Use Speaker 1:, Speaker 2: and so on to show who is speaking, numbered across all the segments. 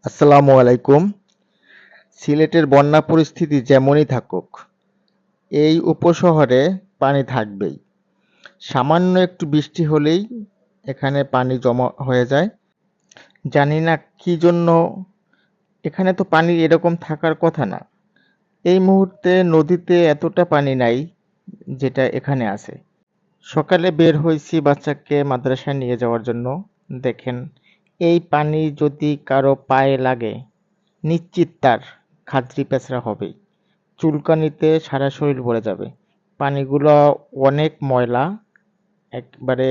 Speaker 1: আসসালামু আলাইকুম। সিলেটের বন্যা পরিস্থিতি যেমনই থাকুক, এই উপশহরে পানি থাকবেই। সামান্য একটু বৃষ্টি হলেই এখানে পানি জমা হয়ে যায়। জানি না কি জন্য, এখানে তো পানি এরকম থাকার কথা না। এই মুহূর্তে নদীতে এতটা পানি নাই যেটা এখানে আছে। সকালে বের হইছি বাচ্চাকে মাদ্রাসায় নিয়ে যাওয়ার জন্য। দেখেন, এই পানি যদি কারো পায়ে লাগে, নিশ্চিত তার খাদ্রি পেঁচড়া হবেই। চুলকানিতে সারা শরীর ভরে যাবে। পানিগুলো অনেক ময়লা, একবারে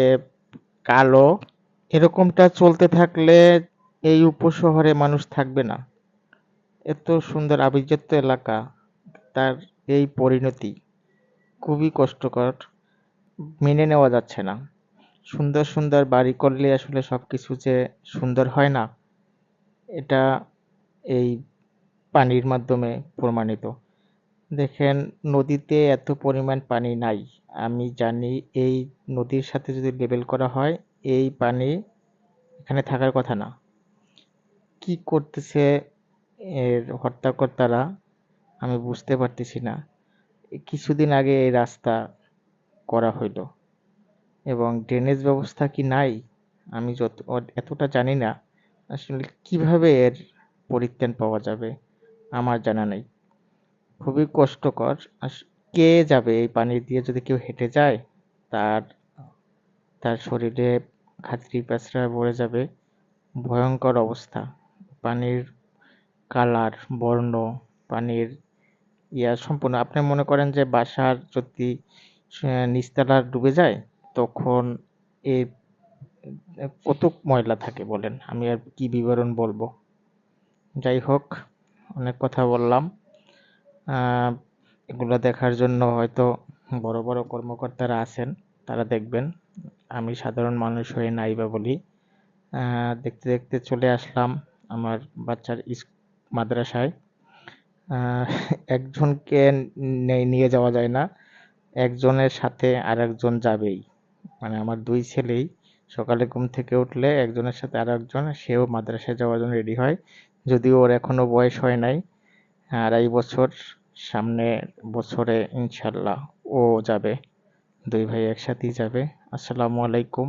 Speaker 1: কালো। এরকমটা চলতে থাকলে এই উপশহরে মানুষ থাকবে না। এত সুন্দর আভিজাত্য এলাকা, তার এই পরিণতি খুবই কষ্টকর। মেনে নেওয়া যাচ্ছে না। সুন্দর সুন্দর বাড়ি করলে আসলে সবকিছু যে সুন্দর হয় না, এটা এই পানির মাধ্যমে প্রমাণিত। দেখেন, নদীতে এত পরিমাণ পানি নাই। আমি জানি এই নদীর সাথে যদি লেবেল করা হয়, এই পানি এখানে থাকার কথা না। কি করতেছে এর হর্তাকর্তারা, আমি বুঝতে পারতেছি না। কিছুদিন আগে এই রাস্তা করা হইলো, এবং ড্রেনেজ ব্যবস্থা কি নাই আমি এতটা জানি না। আসলে কিভাবে এর পরিত্রাণ পাওয়া যাবে আমার জানা নেই। খুবই কষ্টকর। কে যাবে এই পানি দিয়ে? যদি কেউ হেঁটে যায়, তার তার শরীরে খাদ্রি পেঁচড়া ভরে যাবে। ভয়ঙ্কর অবস্থা। পানির কালার, বর্ণ, পানির সম্পূর্ণ, আপনি মনে করেন যে বাসার যদি নিচতলা ডুবে যায়, তখন এ কত ময়লা থাকে বলেন, আমি আর কি বিবরণ বলবো। যাই হোক, অনেক কথা বললাম। আহ, এগুলো দেখার জন্য হয়তো বড় বড় কর্মকর্তারা আছেন, তারা দেখবেন। আমি সাধারণ মানুষ হয়ে নাই বা বলি। দেখতে দেখতে চলে আসলাম আমার বাচ্চার মাদ্রাসায়। আহ, একজনকে নিয়ে যাওয়া যায় না, একজনের সাথে আর একজন যাবেই। মানে আমার দুই ছেলেই সকালে ঘুম থেকে উঠলে একজনের সাথে আর একজন, সেও মাদ্রাসায় যাওয়ার জন্য রেডি হয়। যদিও ওর এখনো বয়স হয় নাই, 2.5 বছর। সামনের বছরে ইনশাল্লাহ ও যাবে। দুই ভাই একসাথেই যাবে। আসসালামু আলাইকুম।